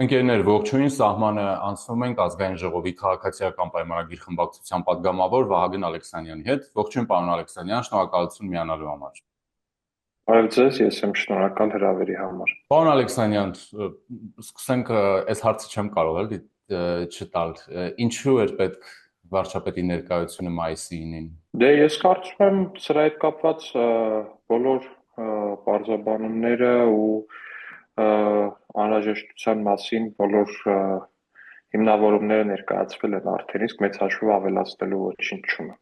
Ընկերներ, ողջույն, սահմանը անցնում ենք ազգային ժողովի քաղաքացիական պայմանագիր խմբակցության պատգամավոր Վահագն Ալեքսանյանի հետ։ Ողջույն, պարոն Ալեքսանյան, շնորհակալություն միանալու համար։ Բարև ձեզ, ես եմ շնորհակալ հրավերի համար։ Պարոն Ալեքսանյան, սկսենք, այս հարցը չեմ կարող էլի չտալ։ Ինչու էր պետք վարչապետի ներկայությունը մայիսի 9-ին։ Դե ես կարծում եմ սրա հետ կապված բոլոր բարձրաբանումները ու անհրաժեշտության մասին բոլոր հիմնավորումները ներկայացվել են արդեն, իսկ մեծ հաշվով ավելացնելու ոչինչ չունի։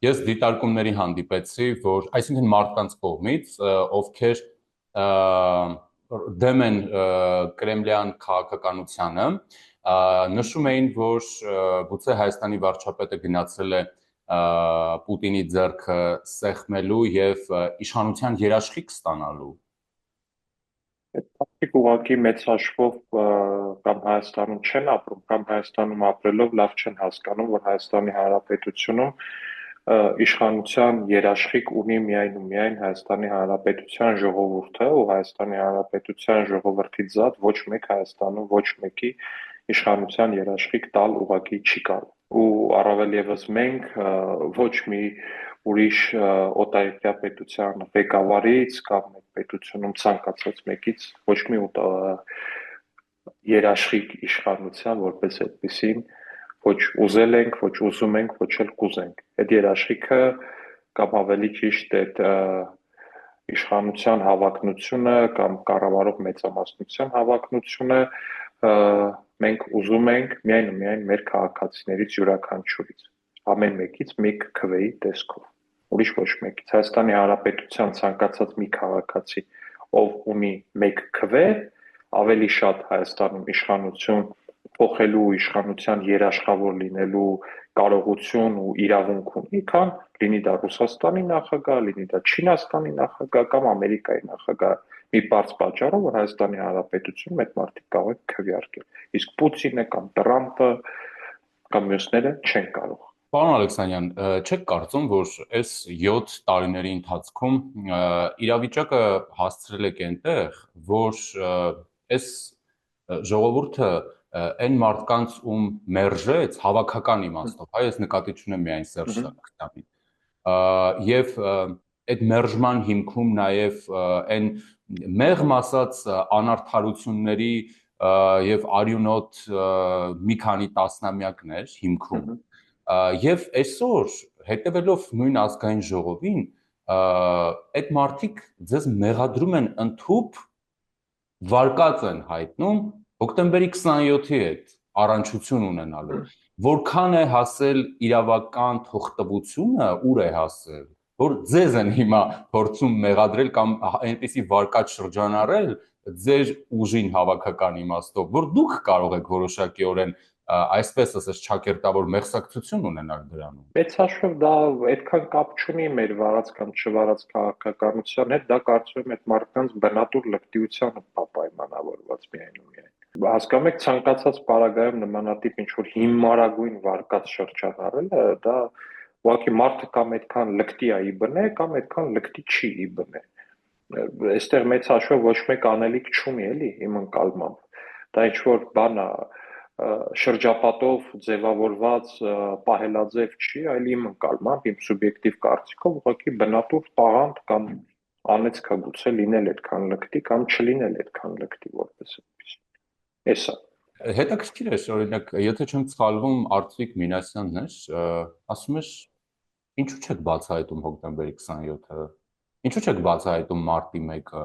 Ես դիտարկումների հանդիպեցի, որ այսինքն մարդկանց կողմից, ովքեր դեմ են կրեմլյան քաղաքականությանը, նշում էին, որ գուցե Հայաստանի վարչապետը գնացել է Պուտինի ձեռքը սեղմելու եւ իշխանության երաշխիք ստանալու։ Այդ մարդիկ ուղղակի մեծ հաշվով կամ Հայաստանում չեն ապրում, կամ Հայաստանում ապրելով լավ չեն հասկանում, որ Հայաստանի Հանրապետությունում իշխանության երաշխիք ունի միայն ու միայն Հայաստանի Հանրապետության ժողովուրդը ու Հայաստանի Հանրապետության ժողովրդից զատ ոչ մեկ Հայաստանում ոչ մեկի իշխանության երաշխիք տալ ուղղակի չի կարող։ Ու առավել եւս մենք ոչ մի ուրիշ օտարերկրյա պետության ղեկավարից կամ մեկ պետությունում ցանկացած մեկից ոչ մի երաշխիք իշխանության որպես այդպեսին ոչ ուզել ենք, ոչ ուզում ենք, ոչ էլ կուզենք։ Այդ երաշխիքը կամ ավելի ճիշտ այդ իշխանության հավակնությունը կամ կառավարող մեծամասնության հավակնությունը մենք ուզում ենք միայն ու միայն մեր քաղաքացիներից յուրաքանչյուրից, ամեն մեկից մի քվեի տեսքով, ուրիշ ոչ մեկից։ Հայաստանի Հանրապետության ցանկացած մի քաղաքացի, ով ունի մեկ քվե, ավելի շատ Հայաստանում իշխանություն փոխելու իշխանության երաշխավոր լինելու կարողություն ու իրավունք ունի, քան լինի դա Ռուսաստանի նախագահ, լինի դա Չինաստանի նախագահ կամ Ամերիկայի նախագահ, մի պարզ պատճառով, որ Հայաստանի Հանրապետությունում այդ մարդիկ կարող են քվեարկել։ Իսկ Պուտինը կամ Տրամպը կամ մյուսները չեն կարող։ Պարոն Ալեքսանյան, չեք կարծում, որ այս 7 տարիների ընթացքում իրավիճակը հասցրել է այնտեղ, որ այս ժողովուրդը այն մարդկանց ում մերժեց հավաքական իմաստով, հայ ես նկատի չունեմ միայն Սերժ Սարգսյանին, եւ այդ մերժման հիմքում նաեւ այն մեղմ ասած անարդարությունների եւ արյունոտ մի քանի տասնամյակներ հիմքում եւ այսօր հետեւելով նույն ազգային ժողովին այդ մարդիկ ձեզ մեղադրում են ընդհուպ վարկած են հայտնում հոկտեմբերի 27-ի հետ առնչություն ունենալու որքան է հասել իրավական թողտվությունը ուր է հասել որ ձեզ են հիմա փորձում մեղադրել կամ այնպեսի վարկած շրջանառել ձեր ուժին հավաքական իմաստով որ դուք կարող եք որոշակիորեն այսպես ասած չակերտավոր մեղսակցություն ունենալ դրանում։ Մեծ հաշվով դա այդքան կապ չունի մեր վարած կամ չվարած քաղաքականության հետ, դա կարծում եմ այդ մարդկանց բնատուր լկտիությանը պայմանավորված միայն ու միայն։ Հասկանում եք, ցանկացած պարագայում նմանատիպ ինչ-որ հիմարագույն վարկած շրջանառելը, դա ուղղակի մարդը կամ այդքան լկտի է ի բնե, կամ այդքան լկտի չի ի բնե։ Այստեղ մեծ հաշվով ոչ մեկ անելիք չունի, էլի, իմ ընկալմամբ։ Դա ինչ-որ բան է շրջապատով ձևավորված պահելաձև չի, այլ իմ ընկալմամբ, իմ սուբյեկտիվ կարծիքով ուղղակի բնատուր տաղանդ կամ անեծքա գուցե լինել այդքան լկտի կամ չլինել այդքան լկտի որպես այդպես։ Էսա։ Հետաքրքիր է, օրինակ, եթե չեմ սխալվում, Արծվիկ Մինասյանն էր, ասում էր, ինչու չեք բացահայտում հոկտեմբերի 27-ը, ինչու չեք բացահայտում մարտի 1-ը,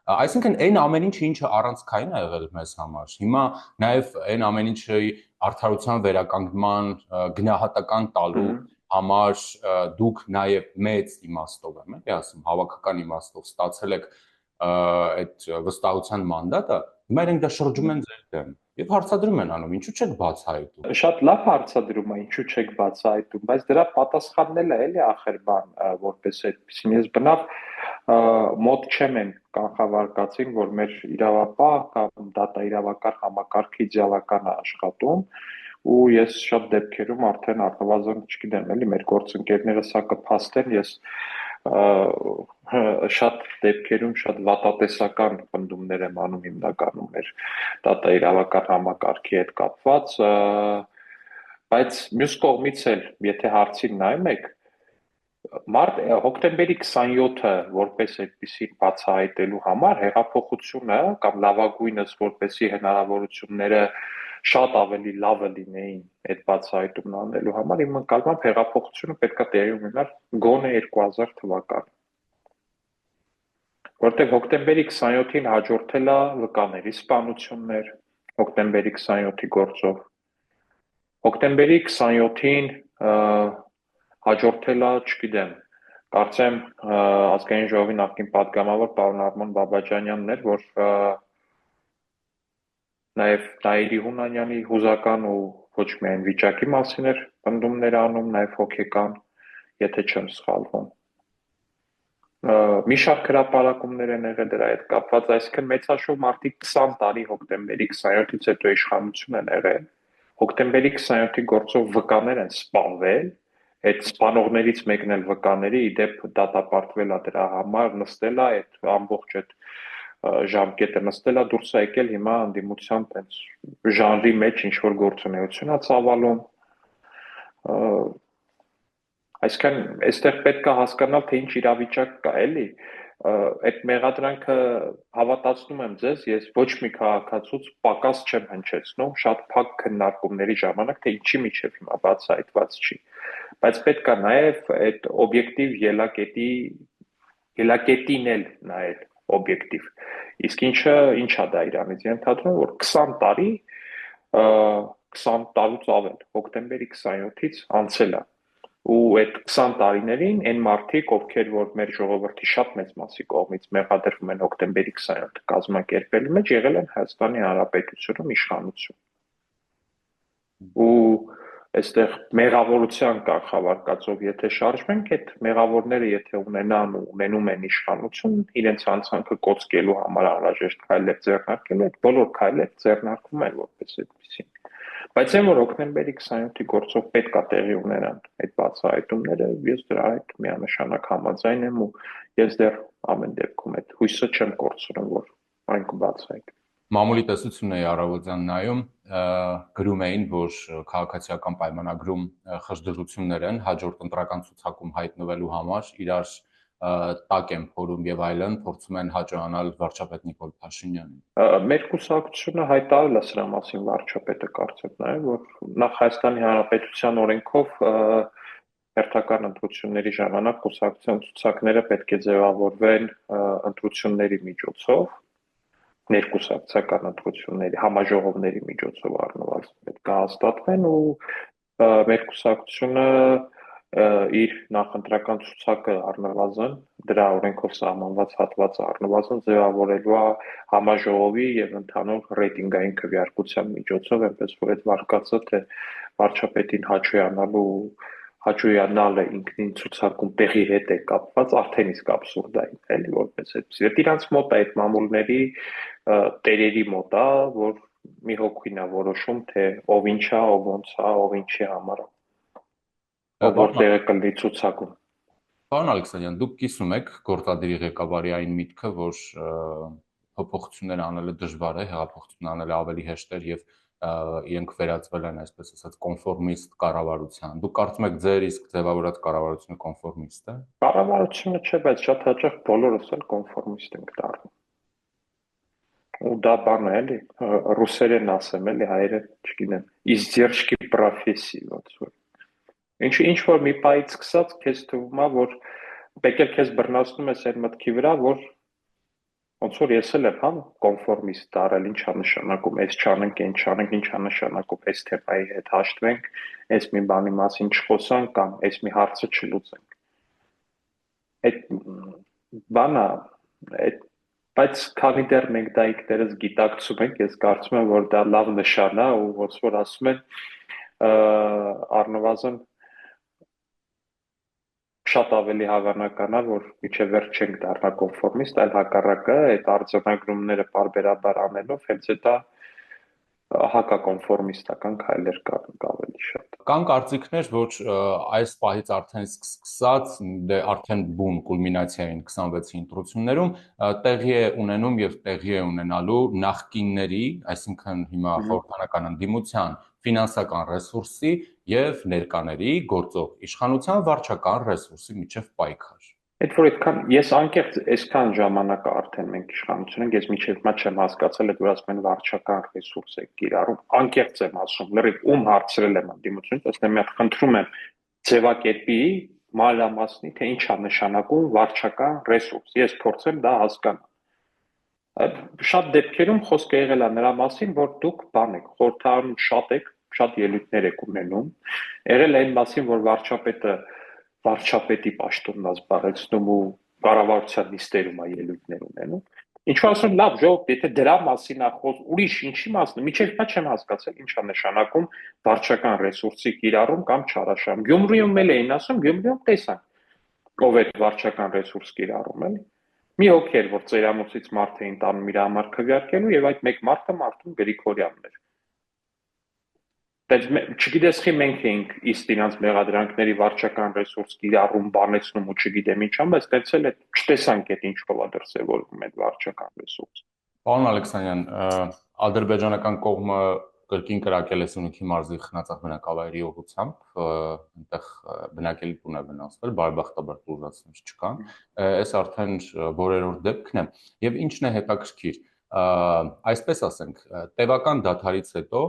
այսինքն այն ամեն ինչը ինչը առանցքային է եղել մեզ համար, հիմա նաև այն ամեն ինչը արդարության վերականգնման գնահատական տալու համար դուք նաև մեծ իմաստով եմ էլի ասում, հավաքական իմաստով ստացել եք այդ վստահության մանդատը, հիմա իրենք դա շրջում են ձեր դեմ եւ հարցադրում են անում, ինչու չեք բացահայտում։ Շատ լավ հարցադրում է, ինչու չեք բացահայտում, բայց դրա պատասխանն էլ է էլի ախր բան, որպես այդպեսին ես բնավ մոտ չեմ են կանխավարկածին, որ մեր իրավապահ կամ դատաիրավական համակարգը իդեալական է աշխատում ու ես շատ դեպքերում արդեն առնվազն չգիտեմ, էլի մեր գործընկերները սա կփաստեն, ես շատ դեպքերում շատ վատատեսական պնդումներ եմ անում հիմնականում մեր դատաիրավական համակարգի հետ կապված, բայց մյուս կողմից էլ, եթե հարցին նայում եք, հոկտեմբերի 27-ը որպես այդպեսին բացահայտելու համար հեղափոխությունը կամ լավագույնս որպեսի հնարավորությունները շատ ավելի լավը լինեին այդ բացահայտումն անելու համար իմ ընկալմամբ հեղափոխությունը պետք է տեղի ունենար գոնե 2000 թվականը, որտեղ հոկտեմբերի 27-ին հաջորդել է վկաների սպանություններ, հոկտեմբերի 27-ի գործով, հոկտեմբերի 27-ին հաջորդել է, չգիտեմ, կարծեմ ազգային ժողովի նախկին պատգամավոր պարոն Արման Բաբաջանյանն էր, որ նաև Նայիրի Հունանյանի հուզական ու ոչ միայն վիճակի մասին էր պնդումներ անում, նաև հոգեկան, եթե չեմ սխալվում։ Մի շարք հրապարակումներ են եղել դրա հետ կապված, այսինքն մեծաշով մարդիկ 20 տարի հոկտեմբերի 27-ից հետո իշխանություն են եղել, հոկտեմբերի 27-ի գործով վկաներ են սպանվել, այդ սպանողներից մեկն էլ վկաների իդեպ դատապարտվել է դրա համար, նստել է այդ ամբողջ այդ ժամկետը նստել է, դուրս է եկել հիմա անդիմության տենց ժանրի մեջ ինչ որ գործունեություն է ծավալում, այսինքն այստեղ պետք է հասկանալ, թե ինչ իրավիճակ կա, էլի, այդ մեղադրանքը հավատացնում եմ ձեզ, ես ոչ մի քաղաքացուց պակաս չեմ հնչեցնում, շատ փակ քննարկումների ժամանակ, թե ինչի միջև հիմա բացահայտված չի, բայց պետք է նաև այդ օբյեկտիվ ելակետին էլ նայել օբյեկտիվ, իսկ ինչա դա իրանից ենթադրում, որ 20 տարի, 20 տարուց ավել, հոկտեմբերի 27-ից անցել է, ու այդ 20 տարիներին այն մարդիկ, ովքեր որ մեր ժողովրդի շատ մեծ մասի կողմից մեղադրվում են հոկտեմբերի 27-ը կազմակերպելու մեջ, եղել են Հայաստանի Հանրապետությունում իշխանություն։ Ու այստեղ մեղավորության կարգավարկածով եթե շարժվենք, այդ մեղավորները եթե ունենան ու ունենում են իշխանություն, իրենց հանցանքը կոծկելու համար անհրաժեշտ քայլեր ձեռնարկելու, այդ բոլոր քայլերը ձեռնարկվում են որպես այդպեսին։ Բայց այն որ հոկտեմբերի 27-ի գործով պետք է տեղի ունենան այդ բացահայտումները, ես դրա հետ միանշանակ համաձայն եմ ու ես դեռ ամեն դեպքում այդ հույսը չեմ կորցնում, որ այն կբացահայտվի։ Մամուլի տեսությունն էի առավոտյան նայում, գրում էին, որ քաղաքացիական պայմանագրում խժդժություններ են հաջորդ ընտրական ցուցակում հայտնվելու համար, իրար տակ են փորում եւ այլն, փորձում են հաջողանալ վարչապետ Նիկոլ Փաշինյանին։ Մեր կուսակցությունը հայտարարել է սրա մասին վարչապետը կարծեմ նաեւ, որ նախ Հայաստանի Հանրապետության օրենքով հերթական ընտրությունների ժամանակ կուսակցության ցուցակները պետք է ձևավորվեն ընտրությունների միջոցով, ներկուսակցական ընտրությունների, համաժողովների միջոցով առնվազն պետք է հաստատվեն ու մեր կուսակցությունը իր նախընտրական ցուցակը առնվազն դրա օրենքով սահմանված հատվածը առնվազն ձևավորելու է համաժողովի եւ ընդհանուր ռեյտինգային քվեարկության միջոցով, այնպես որ այդ վարկածը թե վարչապետին հաճոյանալը ինքնին ցուցակում տեղի հետ է կապված, արդեն իսկ աբսուրդային, էլի որպես այդպես։ Այդ իրանց մոտ է այդ մամուլների տերերի մոտ է, որ մի հոգին է որոշում, թե ով ինչա, ով ոնց է, ով ինչի համար է, ով որտեղ է կլինի ցուցակում։ Պարոն Ալեքսանդրյան, դուք կիսում եք գործադիրի ղեկավարի այն միտքը, որ փոփոխություններ անելը դժվար է, հեղափոխություն անելը ավելի հեշտ է եւ իրենք վերածվել են, այսպես ասած, կոնֆորմիստ կառավարության։ Դուք կարծում եք ձեր իսկ ձևավորած կառավարությունը կոնֆորմիստ է։ Կառավարությունը չէ, բայց շատ հաճախ բոլորս էլ կոնֆորմիստ ենք դառնում։ Ու դա բան է, էլի, ռուսերեն ասեմ, էլի, հայերեն, չգիտեմ, իզդержки профессии, ոնց որ։ Ինչ որ մի պայից սկսած քեզ թվում է, որ պետք է քեզ բռնացնում ես այն մտքի վրա, որ ոնց որ ես էլ եմ, հա, կոնֆորմիստ դարել, ինչա նշանակում, այս չանենք, այն չանենք, ինչա նշանակում, այս թեմայի հետ հաշտվենք, այս մի բանի մասին չխոսանք կամ այս մի հարցը չլուծենք։ Այդ բանա, բայց քանի դեռ մենք դա ինքներս գիտակցում ենք, ես կարծում եմ, որ դա լավ նշան է ու ոնց որ ասում են, առնվազն շատ ավելի հավանական է, որ միջև վերջ չենք դառնա կոնֆորմիստ, այլ հակառակը այդ արձանագրումները պարբերաբար անելով հենց դա հակակոնֆորմիստական քայլեր կան ավելի շատ։ Կան կարծիքներ, որ այս պահից արդեն սկսած, դե արդեն բուն կուլմինացիային 26-ի ընտրություններում տեղի է ունենում եւ տեղի է ունենալու նախկինների, այսինքն հիմա խորհրդանական ընդդիմության ֆինանսական ռեսուրսի եւ ներկաների գործող իշխանության վարչական ռեսուրսի միջև պայքար։ Այդ որ այդքան ես անկեղծ այսքան ժամանակ արդեն մենք իշխանություն ենք, ես միջև մա չեմ հասկացել այդ որ ասում են վարչական ռեսուրս է կիրառում, անկեղծ եմ ասում, լրիվ ում հարցրել եմ ընդդիմությունից, ասեմ մի հատ խնդրում եմ ձևակերպի մանրամասնի, թե ինչ է նշանակում վարչական ռեսուրս, ես փորձեմ դա հասկանալ։ Շատ դեպքերում խոսքը եղել է նրա մասին, որ դուք բան եք, խորհրդարանում շատ եք, շատ ելույթներ եք ունենում, եղել է այն մասին, որ վարչապետի պաշտոնն է զբաղեցնում ու կառավարության նիստերում է ելույթներ ունենում։ Ինչու ասում լավ, ժողովուրդ, եթե դրա մասին է խոս, ուրիշ ինչի մասն է, միջև հիմա չեմ հասկացել ինչ է նշանակում վարչական ռեսուրսի կիրառում կամ չարաշահում։ Գյումրիում էլ էին ասում, Գյումրիում տեսանք ով է վարչական ռեսուրս կիրառում, էլի։ Մի հոգի էր, որ ծերամոցից մարդ էին տանում իր համար քվեարկելու եւ այդ մեկ մարդը Մարտուն Գրիգորյանն էր։ Չգիտես խի մենք էինք իսկ իրանց մեղադրանքների վարչական ռեսուրս կիրառում, բանեցնում ու չգիտեմ ինչ ամ, բայց տենց էլ է չտեսանք այդ ինչով է դրսևորվում այդ վարչական ռեսուրսը։ Պարոն Ալեքսանյան, ադրբեջանական կողմը կրկին կրակել է Սյունիքի մարզի Խնածախ բնակավայրի ուղղությամբ, այնտեղ բնակելի տուն է վնասվել, բարեբախտաբար տուժածներ չկան։ Այս արդեն որերորդ դեպքն է։ Եվ ինչն է հետաքրքիր, այսպես ասենք, տևական դադարից հետո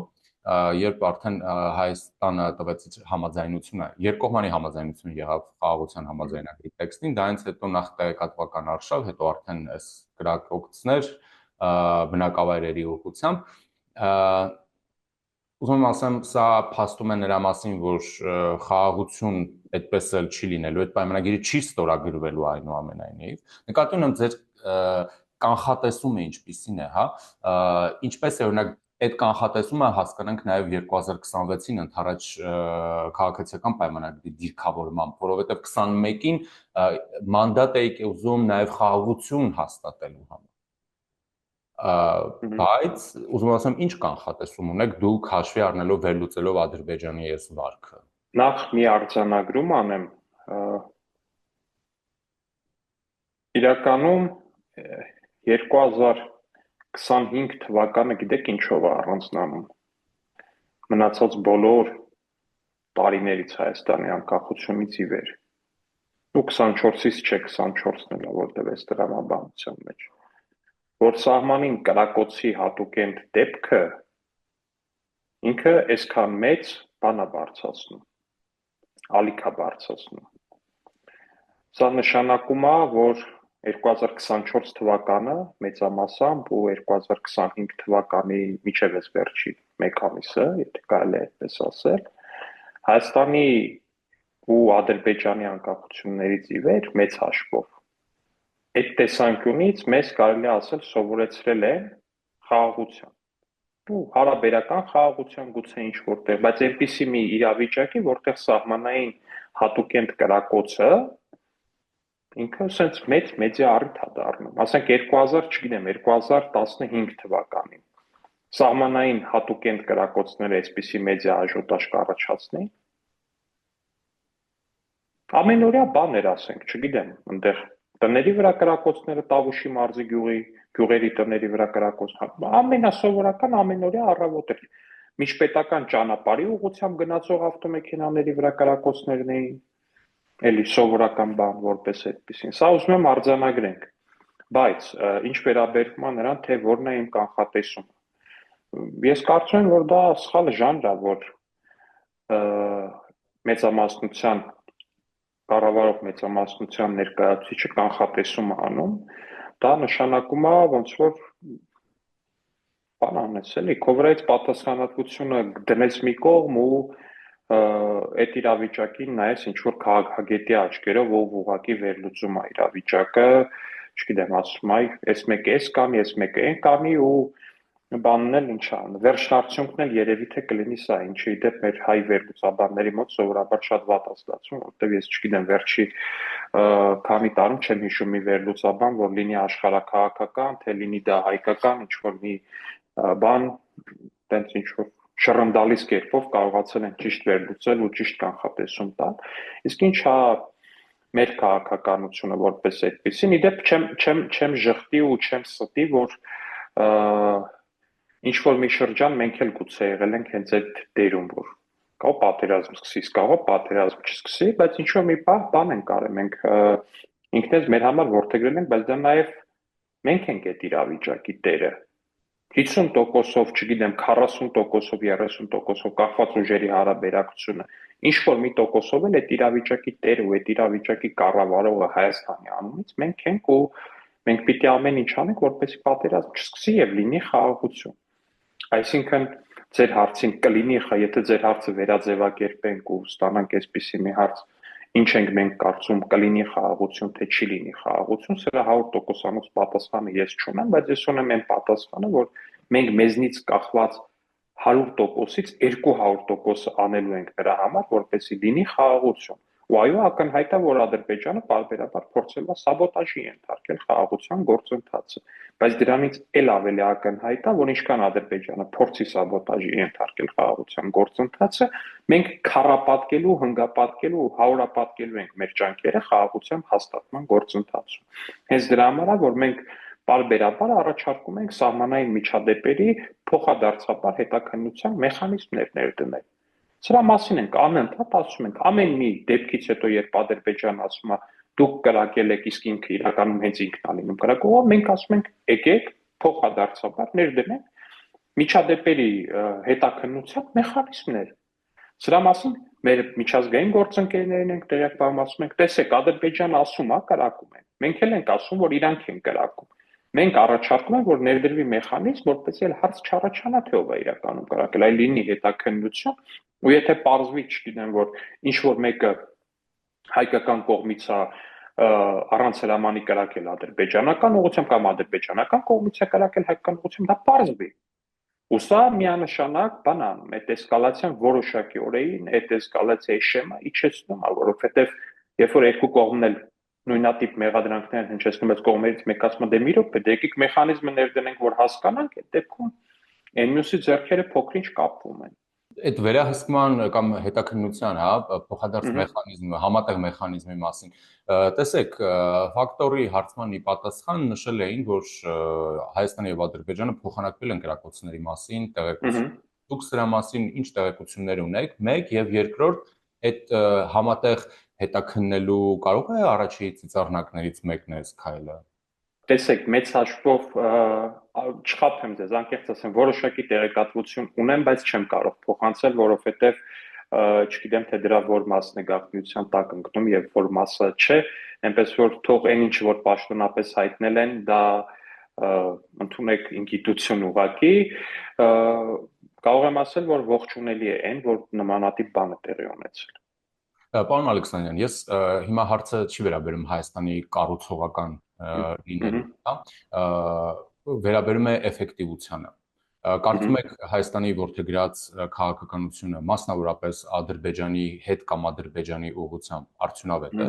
երբ արդեն Հայաստանը տվեց համաձայնությունը, երկկողմանի համաձայնություն եղավ խաղաղության համաձայնագրի տեքստին, դրանից հետո նախ տեղեկատվական արշավ, հետո արդեն այս գրակոծներ բնակավայրերի ուղղությամբ, ուզում եմ ասեմ, սա փաստում է նրա մասին, որ խաղաղություն այդպես էլ չի լինելու, այդ պայմանագիրը չի ստորագրվելու այնուամենայնիվ։ Նկատի ունեմ ձեր կանխատեսումը ինչպիսին է, հա, ինչպես է օրինակ այդ կանխատեսումը հասկանանք նաև 2026-ին ընդառաջ քաղաքացիական պայմանագրի դիրքավորմամբ, որովհետև 21-ին մանդատ եք ուզում նաև խաղաղություն հաստատելու համար։ Բայց ուզում ասեմ, ինչ կանխատեսում ունեք դուք հաշվի առնելով վերլուծելով Ադրբեջանի այս վարքը։ Նախ մի արձանագրում անեմ, իրականում 2025 թվականը գիտեք ինչով է առանձնանում։ Մնացած բոլոր տարիներից Հայաստանի անկախությունից ի վեր։ Ու 24-ից չէ, 24-ն էլ է, որտեղ է տրամաբանության մեջ։ Որ սահմանին կրակոցի հատուկենտ դեպքը ինքը այսքան մեծ բան է բարձրացնում, ալիք է բարձրացնում։ Սա նշանակում է, որ 2024 թվականը մեծամասամբ ու 2025 թվականի միջև էս վերջի մեկ ամիսը, եթե կարելի է այդպես ասել, Հայաստանի ու Ադրբեջանի անկախություններից ի վեր մեծ հաշվով այդ տեսանկյունից մեզ կարելի է ասել սովորեցրել են խաղաղության ու հարաբերական խաղաղության գուցե ինչ որտեղ, բայց այնպիսի մի իրավիճակի, որտեղ սահմանային հատուկենտ կրակոցը ինքը sense մեծ առիթ է դառնում։ Ասենք 2015 թվականին սահմանային հատուկենտ կրակոցները այսպիսի մեդիա աժոտաժ կառաջացնեին։ Ամենօրյա բան էր, ասենք, չգիտեմ, այնտեղ տների վրա կրակոցները Տավուշի մարզի գյուղերի տների վրա կրակոցներ, ամենասովորական ամենօրյա առավոտ էր։ Միջպետական ճանապարհի ուղղությամբ գնացող ավտոմեքենաների վրա կրակոցներն էին, էլի սովորական բան, որպես այդպեսին։ Սա ուզում եմ արձանագրենք, բայց ինչ վերաբերում է նրան, թե որն է իմ կանխատեսումը։ Ես կարծում եմ, որ դա սխալ ժանր է, որ մեծամասնության կառավարող մեծամասնության ներկայացուցիչը կանխատեսում է անում, դա նշանակում է ոնց որ բան անես, էլի, քո վրայից պատասխանատվությունը դնես մի կողմ ու այդ իրավիճակին նայես ինչ որ քաղաքագետի աչքերով, ով ուղղակի վերլուծում է իրավիճակը, չգիտեմ, ասում է, այս մեկը էս կանի, այս մեկը այն կանի ու բանն էլ ինչ է, վերջնարդյունքն էլ երևի թե կլինի սա, ինչի դեպ մեր հայ վերլուծաբանների մոտ սովորաբար շատ վատ է ստացվում, որտեղ ես չգիտեմ, վերջի քանի տարում չեմ հիշում մի վերլուծաբան, որ լինի աշխարհաքաղաքական, թե լինի դա հայկական, ինչ որ մի բան տենց ինչ որ շռնդալից կերպով կարողացել են ճիշտ վերլուծել ու ճիշտ կանխատեսում տալ։ Իսկ ինչա մեր քաղաքականությունը որպես այդպեսին, իդեպ չեմ ժխտի ու չեմ ստի, որ ինչ որ մի շրջան մենք էլ գուցե եղել ենք հենց այդ դերում, որ կարող պատերազմ սկսի, կարող պատերազմ չսկսի, բայց ինչ որ մի բան ենք արել, մենք ինքնես մեր համար որդեգրել ենք, բայց դա նաև մենք ենք այդ իրավիճակի տերը։ 50%-ով, չգիտեմ, 40%-ով, 30%-ով կախված ուժերի հարաբերակցությունը, ինչ որ մի տոկոսով էլ այդ իրավիճակի տերը ու այդ իրավիճակի կառավարողը Հայաստանի անունից մենք ենք ու մենք պիտի ամեն ինչ անենք, որպեսզի պատերազմ չսկսի եւ լինի խաղաղություն։ Այսինքն ձեր հարցին կլինի, եթե ձեր հարցը վերաձևակերպենք ու ստանանք այսպիսի մի հարց, ինչ ենք մենք կարծում կլինի խաղաղություն, թե չի լինի խաղաղություն, սրա 100%-անոց պատասխանը ես չունեմ, բայց ես ունեմ այն պատասխանը, որ մենք մեզնից կախված 100%-ից 200% անելու ենք նրա համար, որպեսզի լինի խաղաղություն։ Ու այո, ակնհայտ է, որ Ադրբեջանը պարբերաբար փորձել է սաբոտաժի ենթարկել խաղաղության գործընթացը, բայց դրանից էլ ավելի ակնհայտ է, որ ինչքան Ադրբեջանը փորձի սաբոտաժի ենթարկել խաղաղության գործընթացը, մենք քառապատկելու, հնգապատկելու ու հարյուրապատկելու ենք մեր ջանքերը խաղաղության հաստատման գործընթացում։ Հենց դրա համար է, որ մենք պարբերաբար առաջարկում ենք սահմանային միջադեպերի փոխադարձաբար հետաքննության մեխանիզմներ ներդնել։ Սրա մասին ենք անընդհատ ասում ենք, ամեն մի դեպքից հետո, երբ Ադրբեջանը ասում է դուք կրակել եք, իսկ ինքը իրականում հենց ինքն է լինում կրակողը, մենք ասում ենք եկեք փոխադարձաբար ներդնենք միջադեպերի հետաքննության մեխանիզմներ։ Սրա մասին մեր միջազգային գործընկերներին ենք տեղյակ բանում, ասում ենք, տեսեք, Ադրբեջանը ասում է կրակում են։ Մենք էլ ենք ասում, որ իրանք են կրակում։ Մենք առաջարկում ենք, որ ներդրվի մեխանիզմ, որպեսզի այլ հարց չառաջանա, թե ով է իրականում կրակել, այլ լինի հետաքննություն, ու եթե պարզվի, չգիտեմ, որ ինչ որ մեկը հայկական կողմից է առանց հրամանի կրակել ադրբեջանական ուղղությամբ կամ ադրբեջանական կողմից է կրակել հայկական ուղղությամբ, դա պարզվի։ Ու սա միանշանակ բան անում, այդ էսկալացիան որոշակի օրերին, այդ էսկալացիայի շեմը իջեցնում է, որովհետև երբ որ երկու կողմն էլ նույնատիպ մեղադրանքներ հնչեցնում են կողմերից մեկը ասում է դե մի րոպե, դե եկեք մեխանիզմը ներդնենք, որ հասկանանք, այդ դեպքում այն մյուսի ձեռքերը փոքրինչ կապվում են։ Այդ վերահսկման կամ հետաքննության, հա, փոխադարձ մեխանիզմը, համատեղ մեխանիզմի մասին։ Տեսեք, ֆակտորի հարցման ի պատասխան նշել էին, որ Հայաստանը եւ Ադրբեջանը փոխանակվել են կրակոցների մասին տեղեկություն։ Դուք սրա մասին ինչ տեղեկություններ ունեք։ Մեկ եւ երկրորդ, այդ համատեղ հետաքննելու կարող է առաջի ծիծեռնակներից մեկն է այս քայլը։ Տեսեք, մեծ հաշվով չխաբեմ ձեզ, անկեղծ ասեմ, որոշակի տեղեկատվություն ունեմ, բայց չեմ կարող փոխանցել, որովհետև չգիտեմ, թե դրա որ մասն է գաղտնիության տակ ընկնում եւ որ մասը չէ, այնպես որ թող այն ինչ որ պաշտոնապես հայտնել են, դա ընդունեք ինգիտություն ուղակի, կարող եմ ասել, որ ողջունելի է այն, որ նմանատիպ բանը տեղի ունեցել։ Պարոն Ալեքսանյան, ես հիմա հարցը չի վերաբերում Հայաստանի կառուցողական լինելուն, հա, վերաբերում է էֆեկտիվությանը։ Կարծում եք Հայաստանի որդեգրած քաղաքականությունը, մասնավորապես Ադրբեջանի հետ կամ Ադրբեջանի ուղղությամբ արդյունավետ է։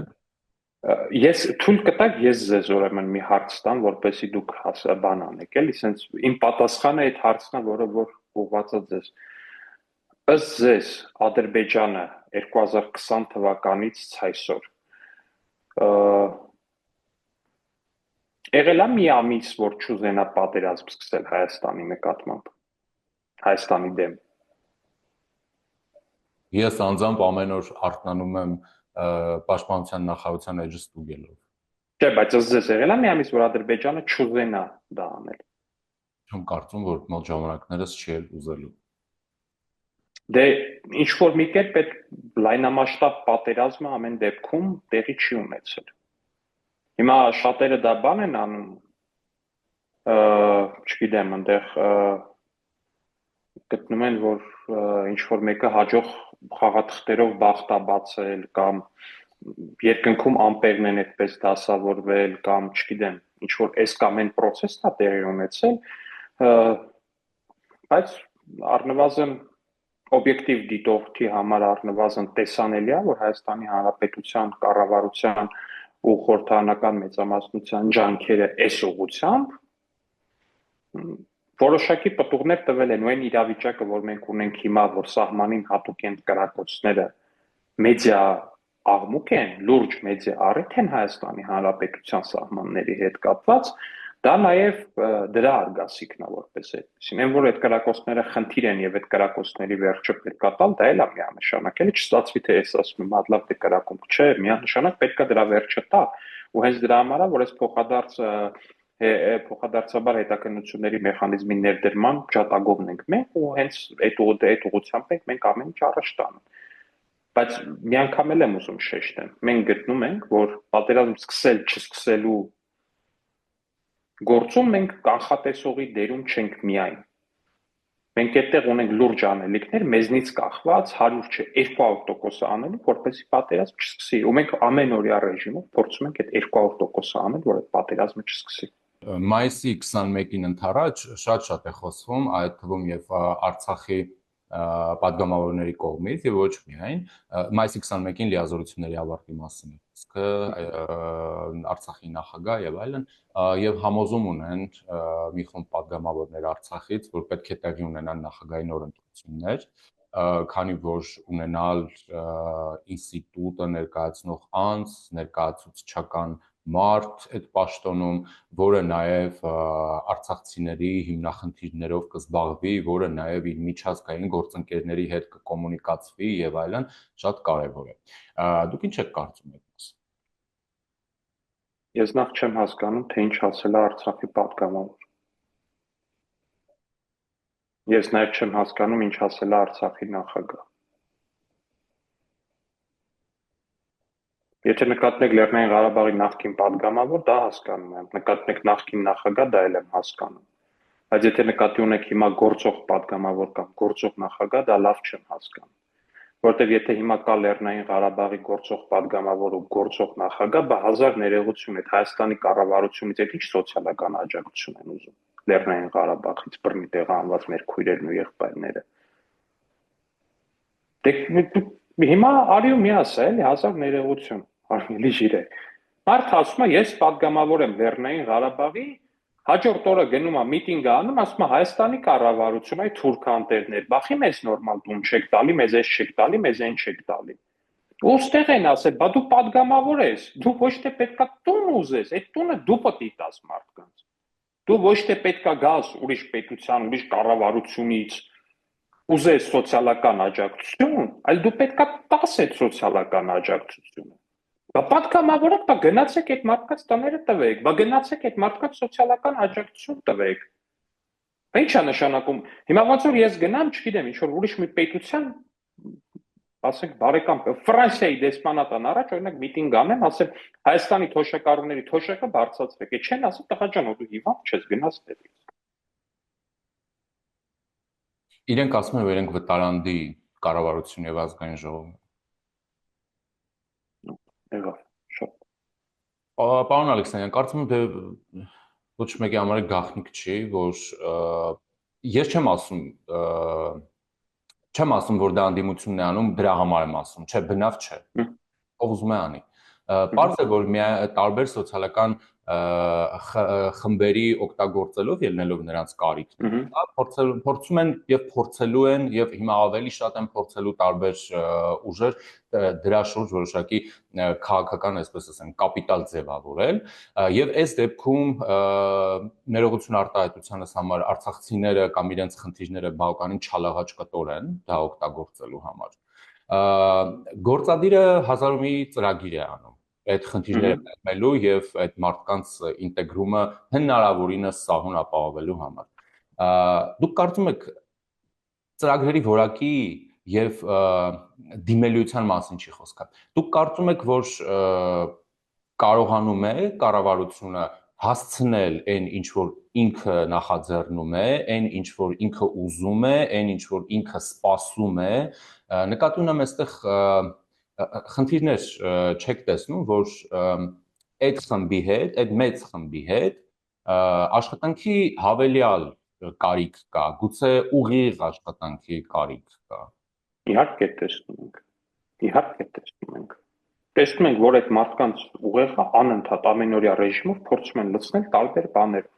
Ես թույլ կտակ ես ձեզ ուրեմն մի հարց տամ, որպեսզի դուք բան անեք, էլի, ասենց իմ պատասխանը այդ հարցն է, որը որ ուղղված է ձեզ։ Ըստ ձեզ Ադրբեջանը 2020 թվականից այսօր եղել է մի ամիս, որ չուզենա պատերազմ սկսել Հայաստանի նկատմամբ, Հայաստանի դեմ։ Ես անձամբ ամեն օր արթնանում եմ պաշտպանության նախարարության էջը ստուգելով։ Չէ, բայց ըստ ձեզ եղել է մի ամիս, որ Ադրբեջանը չուզենա դա անել։ Չեմ կարծում, որ մոտ ժամանակներս չի էլ ուզելու։ Դե ինչ որ մի կերպ այդ լայնամասշտաբ պատերազմը ամեն դեպքում տեղի չի ունեցել։ Հիմա շատերը դա բան են անում, չգիտեմ, այնտեղ գտնում են, որ ինչ որ մեկը հաջող խաղաթղթերով բախտ է բացել կամ երկնքում ամպերն են այդպես դասավորվել կամ չգիտեմ, ինչ որ այս կամ այն process-ն է տեղի ունեցել, բայց առնվազն օբյեկտիվ դիտորդի համար առնվազն տեսանելի է, որ Հայաստանի Հանրապետության կառավարության ու խորհրդարանական մեծամասնության ջանքերը այս ուղղությամբ որոշակի պտուղներ տվել են ու այն իրավիճակը, որ մենք ունենք հիմա, որ սահմանին հատուկ են կրակոցները, մեդիա աղմուկ են, լուրջ մեդիա առիթ են Հայաստանի Հանրապետության սահմանների հետ կապված, դա նաև դրա արգասիքն է որպես այդպեսին։ Այն որ այդ կրակոցները խնդիր են եւ այդ կրակոցների վերջը պետք է տալ, դա էլ է միանշանակ, էլի չստացվի թե ես ասում եմ, հատլավ դե կրակում չէ, միանշանակ պետք է դրա վերջը տա։ Ու հենց դրա համար է, որ այս փոխադարձաբար հետաքննությունների մեխանիզմի ներդրման ջատագովն ենք մենք ու հենց այդ ուղղությամբ մենք ամեն ինչ առաջ տանում։ Բայց մի անգամ էլ եմ ուզում շեշտեմ, մենք գտնում ենք, որ պատերազմ սկսել չսկսելու գործում մենք կանխատեսողի դերում չենք միայն։ Մենք այդտեղ ունենք լուրջ անելիքներ, մեզնից կախված 100 չէ 200% անելու, որպեսզի պատերազմ չսկսի։ Ու մենք ամենօրյա ռեժիմով փորձում ենք այդ 200% անել, որ այդ պատերազմը չսկսի։ Մայիսի 21-ին ընթരാճ շատ է խոսվում, այդ թվում եւ Արցախի պատգամավորների կողմից եւ ոչ միայն մայիսի 21-ին լիազորությունների ավարտի մասին իսկ Արցախի նախագահ եւ այլն եւ համոզում ունեն մի խումբ պատգամավորներ Արցախից, որ պետք է տեղի ունենան նախագահի նոր ընտրություններ, քանի որ ունենալ ինստիտուտը ներկայացնող անձ, ներկայացուցչական մարդ այդ պաշտոնում, որը նաև արցախցիների հիմնախնդիրներով կզբաղվի, որը նաև իր միջազգային գործընկերների հետ կկոմունիկացվի եւ այլն, շատ կարեւոր է։ Դուք ինչ եք կարծում այդ մասին։ Ես նախ չեմ հասկանում, թե ինչ ասել է Արցախի պատգամավոր։ Ես նաև չեմ հասկանում, ինչ ասել է Արցախի նախագահ։ Եթե նկատենք Լեռնային Ղարաբաղի նախկին պատգամավոր, դա հասկանում եմ, նկատենք նախկին նախագահ, դա էլ եմ հասկանում։ Բայց եթե նկատի ունեք հիմա գործող պատգամավոր կամ գործող նախագահ, դա լավ չեմ հասկանում։ Որտեւ եթե հիմա կա Լեռնային Ղարաբաղի գործող պատգամավոր ու գործող նախագահ, բա հազար ներողություն է Հայաստանի կառավարությունից այդ ինչ սոցիալական աջակցություն են ուզում Լեռնային Ղարաբաղից բռնի տեղահանված մեր քույրերն ու եղբայրները։ Դե հիմա արի ու մի ասա, էլի հազար ներողություն, արմելի ժիրեք։ Մարդ ասում է, ես պատգամավոր եմ Լեռնային Ղարաբաղի, հաջորդ օրը գնում է միտինգ անում, ասում է Հայաստանի կառավարություն, այ թուրքանտերներ, բախի մեզ նորմալ տուն չեք տալի, մեզ էս չեք տալի, մեզ այն չեք տալի։ Ոստեղ են ասել, բա դու պատգամավոր ես, դու ոչ թե պետքա տուն ուզես, այդ տունը դու պետք է տաս մարդկանց։ Դու ոչ թե պետքա գաս ուրիշ պետության, ուրիշ կառավարությունից ուզես սոցիալական աջակցություն, այլ դու պետքա տաս այդ սոցիալական աջակցությունը։ Բա պատգամավորը, բա գնացեք այդ մարդկանց տները տվեք, բա գնացեք այդ մարդկանց սոցիալական աջակցություն տվեք։ Ինչ է նշանակում։ Հիմա ոնց որ ես գնամ, չգիտեմ, ինչ որ ուրիշ մի պետության, ասենք բարեկամ Ֆրանսիայի դեսպանատան առաջ օրինակ միտինգ անեմ, ասեմ Հայաստանի թոշակառուների թոշակը բարձրացրեք, է չեն ասում տղա ջան, դու հիվանդ չես, գնաս դեպի։ Իրենք ասում են, որ իրենք վտարանդի կառավարություն եւ ազգային ժողով։ Եղավ, շատ։ Պարոն Ալեքսանյան, կարծում եմ դե ոչ մեկի համար գաղտնիք չի, որ ես չեմ ասում, որ դա անդիմությունն է անում, դրա համար եմ ասում, չէ, բնավ չէ։ Ով ուզում է անի։ Պարզ է, որ տարբեր սոցիալական խմբերի օգտագործելով ելնելով նրանց կարիքն, փորձում են եւ փորձելու են եւ հիմա ավելի շատ են փորձելու տարբեր ուժեր դրա շուրջ որոշակի քաղաքական, այսպես ասեմ, կապիտալ ձևավորել եւ այս դեպքում ներողություն արտահայտությանս համար արցախցիները կամ իրենց խնդիրները բավականին չալաղաճ կտոր են դա օգտագործելու համար։ Գործադիրը 1000 մի ծրագիր է անում այդ խնդիրները մեկնելու եւ այդ մարդկանց ինտեգրումը հնարավորինս սահուն ապահովելու համար։ Դուք կարծում եք ծրագրերի որակի եւ դիմելիության մասին չի խոսքը։ Դուք կարծում եք, որ կարողանում է կառավարությունը հասցնել այն ինչ որ ինքը նախաձեռնում է, այն ինչ որ ինքը ուզում է, այն ինչ որ ինքը սպասում է, նկատի ունեմ այստեղ խնդիրներ չեք տեսնում, որ այդ խմբի հետ, այդ մեծ խմբի հետ աշխատանքի հավելյալ կարիք կա, գուցե ուղիղ աշխատանքի կարիք կա։ Իհարկե տեսնում ենք։ Իհարկե տեսնում ենք։ Տեսնում ենք, որ այդ մարդկանց ուղեղը անընդհատ ամենօրյա ռեժիմով փորձում են լցնել տարբեր բաներով։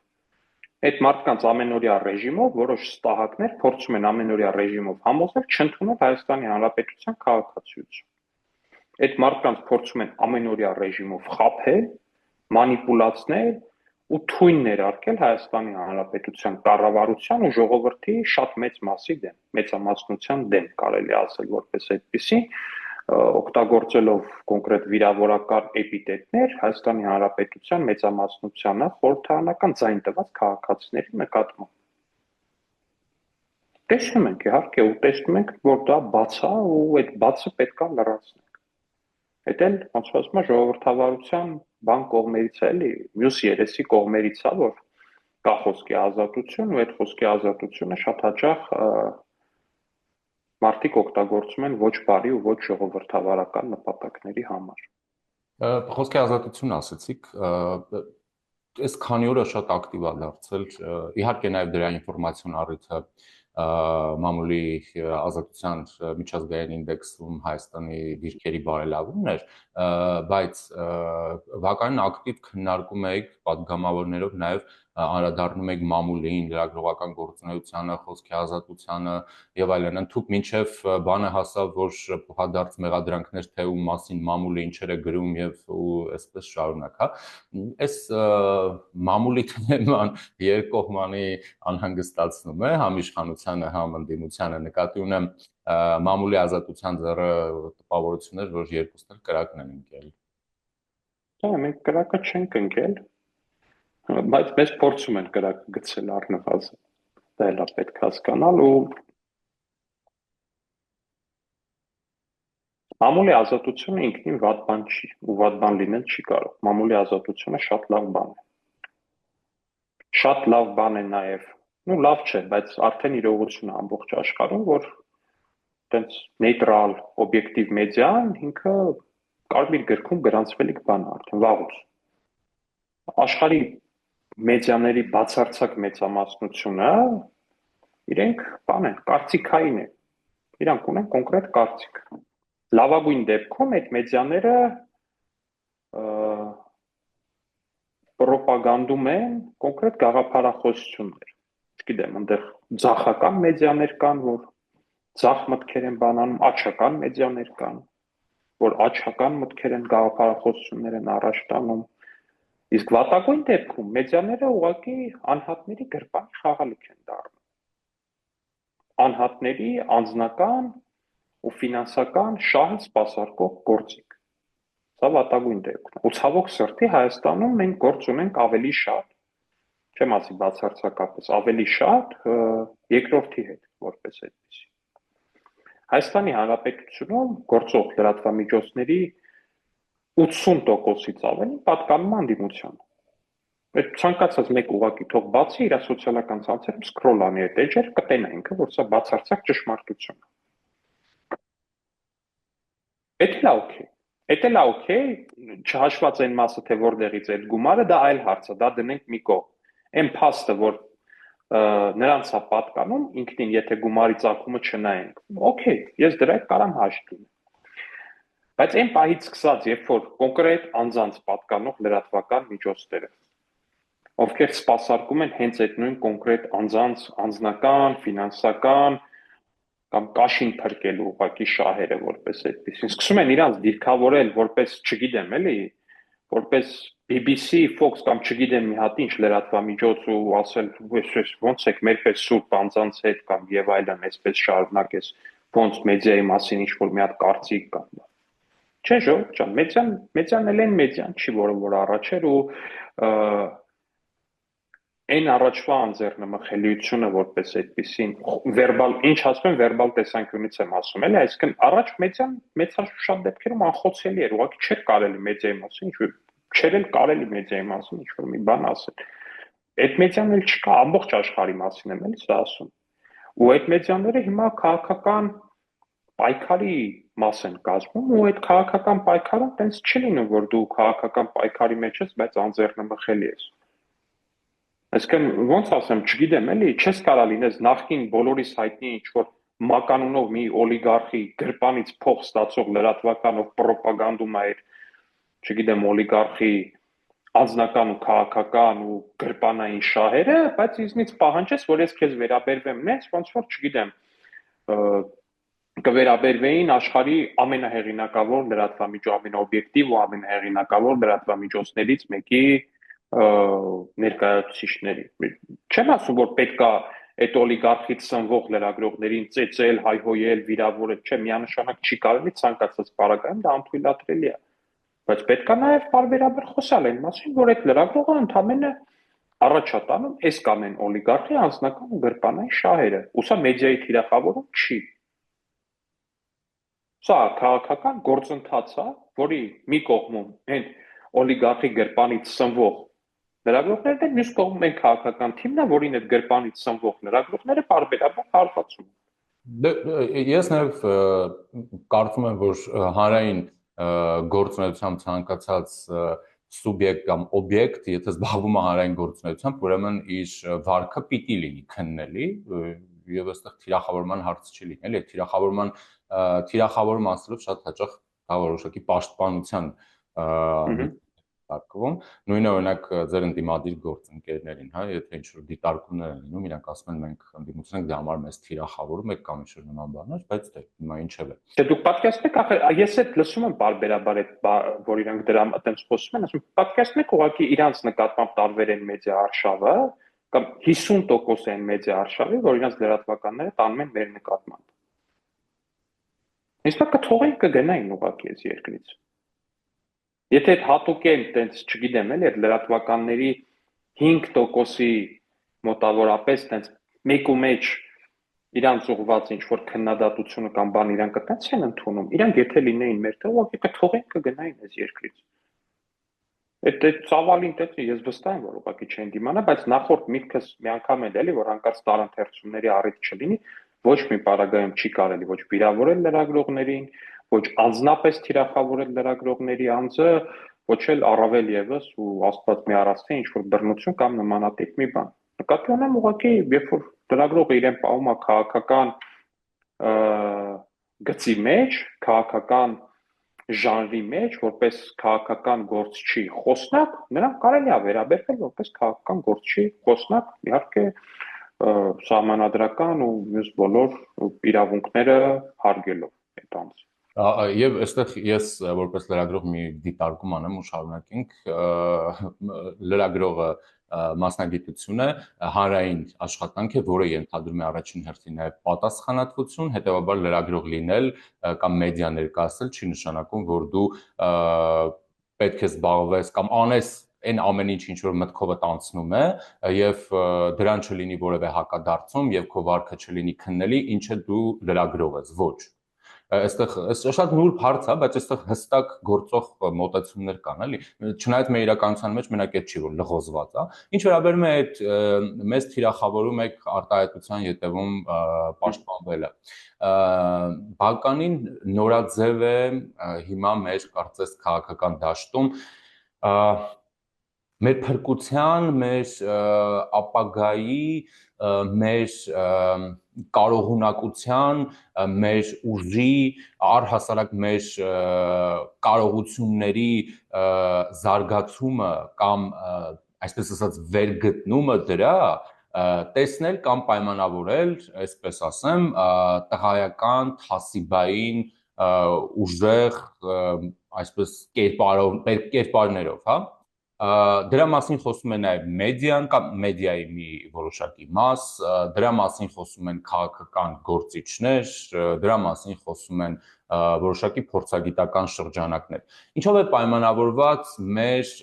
Այդ մարդկանց ամենօրյա ռեժիմով որոշ ստահակներ փորձում են ամենօրյա ռեժիմով համոզել չընդունել Հայաստանի Հանրապետության քաղաքացիություն։ Այդ մարդկանց փորձում են ամենօրյա ռեժիմով խաբել, մանիպուլացնել ու թույն ներարկել Հայաստանի Հանրապետության կառավարության ու ժողովրդի շատ մեծ մասի դեմ, մեծամասնության դեմ, կարելի ասել որպես այդպիսի, օգտագործելով կոնկրետ վիրավորական էպիտետներ Հայաստանի Հանրապետության մեծամասնությանը խորհրդարանական ձայն տված քաղաքացիների նկատմամբ։ Տեսնում ենք, իհարկե, ու տեսնում ենք, որ դա բաց է ու այդ բացը պետք է լրացնենք։ Այդ էլ, ոնց ասում է, ժողովրդավարության բան կողմերից է, էլի, մյուս երեսի կողմերից է, որ կա խոսքի ազատություն ու այդ խոսքի ազատությունը շատ հաճախ մարդիկ օգտագործում են ոչ բարի ու ոչ ժողովրդավարական նպատակների համար։ Խոսքի ազատություն ասեցիք, այս քանի օրը շատ ակտիվ է դարձել, իհարկե նաև դրա ինֆորմացիոն առիթը մամուլի ազատության միջազգային ինդեքսում Հայաստանի դիրքերի բարելավումն էր, բայց բավականին ակտիվ քննարկում եք պատգամավորներով նաև անդրադառնում եք մամուլին, լրագրողական գործունեությանը, խոսքի ազատությանը եւ այլն, ընդհուպ մինչեւ բանը հասավ, որ փոխադարձ մեղադրանքներ թե ում մասին մամուլը ինչեր է գրում եւ ու այսպես շարունակ, հա։ Այս մամուլի թեման երկկողմանի անհանգստացնում է համիշխանությանը, համընդդիմությանը, նկատի ունեմ մամուլի ազատության ձեռը տպավորություններ, որ երկուսն էլ կրակն են ընկել։ Դա մենք կրակը չենք ընկել, բայց մեզ փորձում են կրակը գցել առնվազն։ Դա էլ է պետք հասկանալ ու մամուլի ազատությունը ինքնին վատ բան չի ու վատ բան լինել չի կարող։ Մամուլի ազատությունը շատ լավ բան է։ Շատ լավ բան է նաև, ну լավ չէ, բայց արդեն իրողություն է ամբողջ աշխարհում, որ տենց նեյտրալ, օբյեկտիվ մեդիան ինքը կարմիր գրքում գրանցվելիք բան է արդեն վաղուց։ Աշխարհի մեդիաների բացարձակ մեծամասնությունը իրենք բան են, կարծիքային են։ Իրանք ունեն կոնկրետ կարծիք։ Լավագույն դեպքում այդ մեդիաները պրոպագանդում են կոնկրետ գաղափարախոսություններ։ Չգիտեմ, այնտեղ ձախական մեդիաներ կան, որ ձախ մտքեր են բանանում, աչական մեդիաներ կան, որ աչական մտքեր են գաղափարախոսություններ են առաջ տանում։ Իսկ վատագույն դեպքում մեդիաները ուղղակի անհատների գրպանի խաղալիք են դառնում։ Անհատների անձնական ու ֆինանսական շահը սպասարկող գործիք։ Սա վատագույն դեպքն է։ Ու ցավոք սրտի Հայաստանում մենք գործ ունենք ավելի շատ, չեմ ասի բացարձակապես, ավելի շատ երկրորդի հետ, որպես այդպեսի։ Հայաստանի Հանրապետությունում գործող լրատվամիջոցների 80%-ից ավելի պատկանում անդիմության։ Այդ ցանկացած մեկ ուղակի թող բացի իր սոցիալական ցանցերում սկրոլ անի այդ էջերը կտենա ինքը, որ սա բացարձակ ճշմարտություն է։ Էդ էլ օքեյ։ Էդ էլ օքեյ, չհաշված այն մասը, թե որտեղից այդ գումարը, դա այլ հարց է, դա դնենք մի կողմ։ Այն փաստը, որ նրանց է պատկանում, ինքնին եթե գումարի ծագումը չնայենք, օքեյ, ես դրա հետ կարամ հաշտ լինեմ։ Բայց այն պահից սկսած, երբ որ կոնկրետ անձանց պատկանող լրատվական միջոցները, ովքեր սպասարկում են հենց այդ նույն կոնկրետ անձանց անձնական, ֆինանսական կամ կաշին փրկելու ուղղակի շահերը որպես այդպեսին, սկսում են իրանց դիրքավորել որպես, չգիտեմ, էլի, որպես BBC, Fox կամ չգիտեմ մի հատ ինչ լրատվամիջոց ու ասել, ոնց եք մեր պես սուրբ անձանց հետ կամ եւ այլն, այսպես շարունակես, ոնց մեդիայի մասին ինչ-որ մի հատ կարծիք կա։ Չէ, ժողովուրդ ջան, մեդիան էլ են մեդիան չի, որ առաջ էր ու այն առաջվա անձեռնմխելիությունը որպես այդպեսին վերբալ, ինչ ասում են, վերբալ տեսանկյունից եմ ասում, էլի, այսինքն առաջ մեդիան շատ դեպքերում անխոցելի էր, ուղղակի չէր կարելի մեդիայի մասին, չէր էլ կարելի մեդիայի մասին ինչ-որ մի բան ասել։ Այդ մեդիան էլ չկա, ամբողջ աշխարհի մասին եմ էլի սա ասում։ Ու այդ մեդիաները հիմա քաղաքական պայքարի մաս են կազմում ու այդ քաղաքական պայքարում տենց չի լինում, որ դու քաղաքական պայքարի մեջ ես, բայց անձեռնմխելի ես։ Այսինքն ոնց ասեմ, չգիտեմ, էլի, չես կարա լինես նախքին բոլորիս հայտնի ինչ-որ մականունով մի օլիգարխի գրպանից փող ստացող լրատվականով պրոպագանդում այդ, չգիտեմ, օլիգարխի անձնական ու քաղաքական ու գրպանային շահերը, բայց ինձնից պահանջես, որ ես քեզ վերաբերվեմ նենց, ոնց որ չգիտեմ, կվերաբերվեին աշխարհի ամենահեղինակավոր լրատվամիջոց, ամենաօբյեկտիվ ու ամենահեղինակավոր լրատվամիջոցներից մեկի ներկայացուցիչների։ Չեմ ասում, որ պետքա այդ օլիգարխից սնվող լրագրողներին ծեծել, հայհոյել, վիրավորել, չէ, միանշանակ չի կարելի ցանկացած պարագայում դա անթույլատրելի է։ Բայց պետքա նաև բարբերաբար խոսալ այն մասին, որ այդ լրագրողը ընդամենը առաջ է տանում այս կամ այն օլիգարխի անձնական ու գրպանային շահերը։ Ու սա մեդիայի թիրախավորում չի։ Սա քաղաքական գործընթաց է, որի մի կողմում այն օլիգարխի գրպանից սնվող լրագրողներն են, մյուս կողմում այն քաղաքական թիմն է, որին այդ գրպանից սնվող լրագրողները բարբերաբար հարվածում են։ Ես նաև կարծում եմ, որ հանրային գործունեությամբ ցանկացած սուբյեկտ կամ օբյեկտ, եթե զբաղվում է հանրային գործունեությամբ, ուրեմն իր վարքը պիտի լինի քննելի եւ այստեղ թիրախավորման հարց չի լինի, էլի թիրախավորում ասելով շատ հաճախ դա որոշակի պաշտպանության դիտարկվում, նույնը օրինակ ձեր ընդդիմադիր գործընկերներին, հա, եթե ինչ-որ դիտարկումներ են լինում, իրանք ասում են մենք ընդդիմություն ենք, դա համար մեզ թիրախավորում եք կամ ինչ-որ նման բաներ, բայց դե հիմա ինչև է։ Դե դուք պատկերացնում եք, ախր ես այդ լսում եմ բարբերաբար այդ որ իրանք դրա այտենց խոսում են, ասում պատկերացնում եք ուղղակի իրանց նկատմամբ տարբեր են մեդիա արշավը կամ 50% են մեդիա արշավի, որ իրանց լրատվականները տանում են մեր նկատմամբ։ Իսկ կթողեն կգնային ուղղակի այս երկրից։ Եթե այդ հատուկեն տենց, չգիտեմ, էլի այդ լրատվականների 5%-ի մոտավորապես տենց մեկու մեջ իրանց ուղված ինչ-որ քննադատությունը կամ բան իրանք տենց են ընդունում, իրանք եթե լինեին մեր տեղ, ուղղակի կթողեն կգնային այս երկրից։ Այդ ծավալին տենց ես վստահ եմ, որ ուղղակի չեն դիմանա, բայց նախորդ միտքս մի անգամ էլ էլի, որ հանկարծ տարընթերցումների առիթ չլինի, ոչ մի պարագայում չի կարելի ոչ վիրավորել լրագրողներին, ոչ անձնապես թիրախավորել լրագրողների անձը, ոչ էլ առավել եւս ու աստված մի առաստ է ինչ-որ բռնություն կամ նմանատիպ մի բան։ Նկատի ունեմ ուղղակի, երբ որ լրագրողը իրեն պահում է քաղաքական գծի մեջ, քաղաքական ժանրի մեջ, որպես քաղաքական գործչի խոսնակ, նրան կարելի է վերաբերվել որպես քաղաքական գործչի խոսնակ, իհարկե սահմանադրական ու մյուս բոլոր իրավունքները հարգելով այդ անձ։ Եվ այստեղ ես որպես լրագրող մի դիտարկում անեմ ու շարունակենք լրագրողը մասնագիտությունը հանրային աշխատանք է, որը ենթադրում է առաջին հերթին նաև պատասխանատվություն, հետեւաբար լրագրող լինել կամ մեդիա ներկայացնել չի նշանակում, որ դու պետք է զբաղվես կամ անես այն ամեն ինչ, ինչ որ մտքովդ անցնում է եւ դրան չլինի որևէ հակադարձում եւ քո վարքը չլինի քննելի, ինչը դու լրագրող ես, ոչ։ Այստեղ շատ նուրբ հարց է, բայց այստեղ հստակ գործող մոտեցումներ կան, էլի։ Չնայած մեր իրականության մեջ մենակ այդ չի, որ լղոզված է։ Ինչ վերաբերում է այդ մեզ թիրախավորում եք արտահայտության ետևում պաշտպանվելը։ Բավականին նորաձև է հիմա մեր կարծես քաղաքական դաշտում մեր փրկության, մեր ապագայի, մեր կարողունակության, մեր ուժի, առհասարակ մեր կարողությունների զարգացումը կամ այսպես ասած վերգտնումը դրա տեսնել կամ պայմանավորել, այսպես ասեմ, տղայական, թասիբային, ուժեղ, այսպես կերպարներով, հա։ Դրա մասին խոսում է նաև մեդիան կամ մեդիայի մի որոշակի մաս, դրա մասին խոսում են քաղաքական գործիչներ, դրա մասին խոսում են որոշակի փորձագիտական շրջանակներ։ Ինչով է պայմանավորված մեր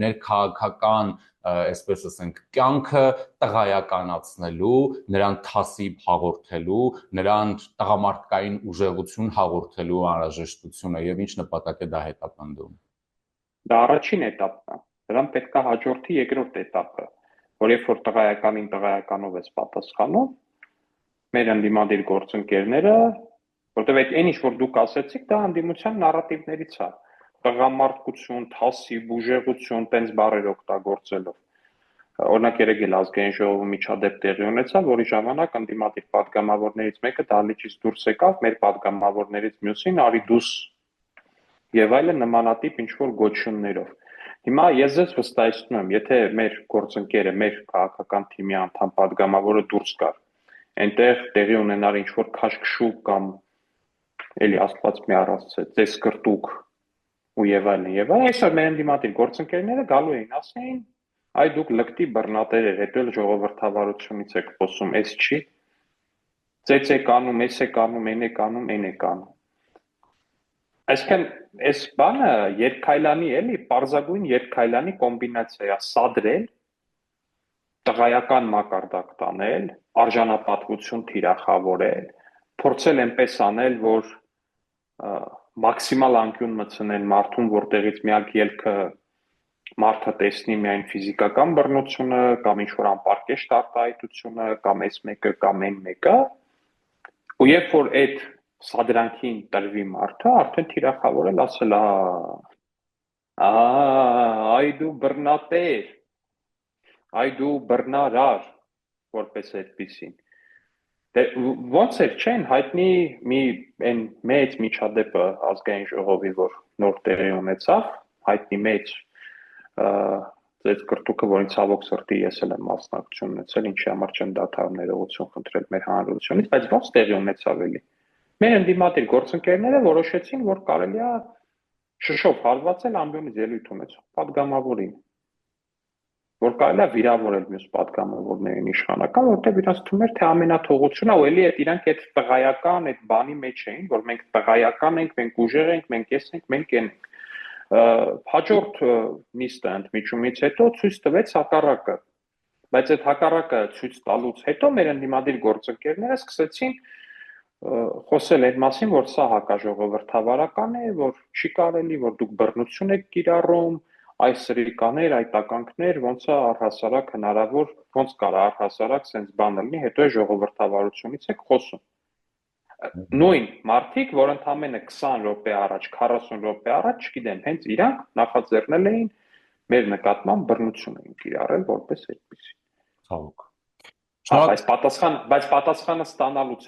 ներքաղաքական, այսպես ասենք, կյանքը տղայականացնելու, նրան թասիբ հաղորդելու, նրան տղամարդկային ուժեղություն հաղորդելու անհրաժեշտությունը եւ ինչ նպատակ է դա հետապնդում։ Դա առաջին էտապն է։ Դրան պետք է հաջորդի երկրորդ էտապը, որ երբ որ տղայականին տղայականով ես պատասխանում, մեր ընդդիմադիր գործընկերները, որտեղ այդ այն ինչ որ դուք ասացիք, դա ընդդիմության նարատիվներից է։ Տղամարդկություն, թասիբ, ուժեղություն, տենց բառեր օգտագործելով։ Օրինակ երեկ ազգային ժողովի միջադեպ տեղի ունեցավ, որի ժամանակ ընդդիմադիր падգամավորներից մեկը դահլիճից դուրս եկավ, մեր падգամավորներից մյուսին արի դուս եւ այլն նմանատիպ ինչ որ գոչյուններով։ Հիմա ես ձեզ վստահեցնում եմ, եթե մեր գործընկերը, մեր քաղաքական թիմի անդամ падգամավորը դուրս գար, այնտեղ տեղի ունենար ինչ-որ քաշքշուկ կամ էլի Աստված մի առասցե, ծեսկրտուկ ու եւ այլն, այսօր մեր ընդդիմադիր գործընկերները գալու էին, ասեին, այ դուք լկտի բռնատեր եք, հետո էլ ժողովրդավարությունից եք խոսում, էս չի, ծեծ եք անում, էս եք անում, այն եք անում, այն եք անում։ Այսինքն, այս բանը երկքայլանի էլի, պարզագույն երկքայլանի կոմբինացիա է, սադրել, տղայական մակարդակ տանել, արժանապատվություն թիրախավորել, փորձել այնպես անել, որ մաքսիմալ անկյուն մտցնեն մարդուն, որտեղից միակ ելքը մարդը տեսնի միայն ֆիզիկական բռնությունը, կամ ինչ-որ անպարկեշտ արտահայտությունը, կամ այս մեկը, կամ այն մեկը, ու երբ որ այդ սադրանքին տրվի մարդը, արդեն թիրախավորել ասել, այ դու բռնատեր, այ դու բռնարար, որպես այդպիսին։ Դե ոնց էր, չեն հայտնի մի այն մեծ միջադեպը ազգային ժողովի, որ նոր տեղի ունեցավ, հայտնի մեծ այդ կրտուկը, որին ցավոք սրտի ես էլ եմ մասնակցություն ունեցել, ինչի համար չեմ դադարում ներողություն խնդրել մեր հանրությունից, բայց ոնց տեղի ունեցավ էլի։ Մեր ընդդիմադիր գործընկերները որոշեցին, որ կարելի է շշով հարվածել ամբիոնից ելույթ ունեցող падգամավորին, որ կարելի է վիրավորել մյուս падգամավորներին իշխանական, որտեղ իրանց թվում էր, թե ամենաթողությունը, ու էլի իրանք այդ տղայական այդ բանի մեջ էին, որ մենք տղայական ենք, մենք ուժեղ ենք, մենք էս ենք, մենք այն ենք։ Հաջորդ նիստը ընդմիջումից հետո ցույց տվեց հակառակը, բայց այդ հակառակը ցույց տալուց հետո մեր ընդդիմադիր գործընկերները սկսեցին խոսել այդ մասին, որ սա հակաժողովրդավարական է, որ չի կարելի, որ դուք բռնություն եք կիրառում, այս սրիկաներ, այդ ականքներ, ոնց է առհասարակ հնարավոր, ոնց կարա առհասարակ sense բան լինի, հետո է ժողովրդավարությունից եք խոսում։ Նույն մարդիկ, որ ընդամենը 20 րոպե առաջ, 40 րոպե առաջ, չգիտեմ, հենց իրանք նախաձեռնել էին մեր նկատմամբ բռնություն էին կիրառել որպես այդպիսի։ Ցավոք։ Բայց պատասխանը ստանալուց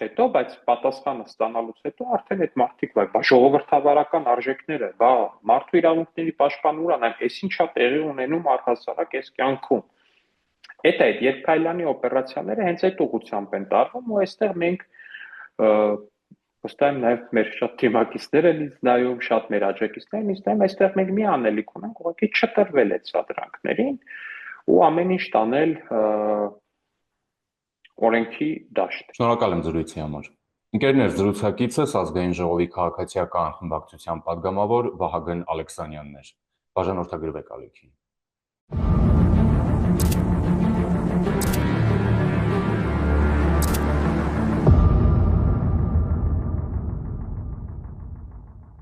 հետո արդեն այդ մարդիկ, բա ժողովրդավարական արժեքները, բա մարդու իրավունքների պաշտպանուրան, այս ինչա տեղի ունենում առհասարակ այս կյանքում։ Այդ երկքայլանի օպերացիաները հենց այդ ուղղությամբ են տարվում, ու այստեղ մենք վստահ եմ նաև մեր շատ թիմակիցներ են ինձ նայում, շատ մեր աջակիցներ են ինձ նայում, այստեղ մենք մի անելիք ունենք, ուղղակի չտրվել այդ սադրանքներին ու ամեն ինչ տանել օրենքի դաշտ։ Շնորհակալ եմ զրույցի համար։ Ընկերներ, զրուցակիցս ազգային ժողովի քաղաքացիական խմբակցության падգամավոր Վահագն Ալեքսանյանն էր։ Բաժանորդագրվեք ալիքին։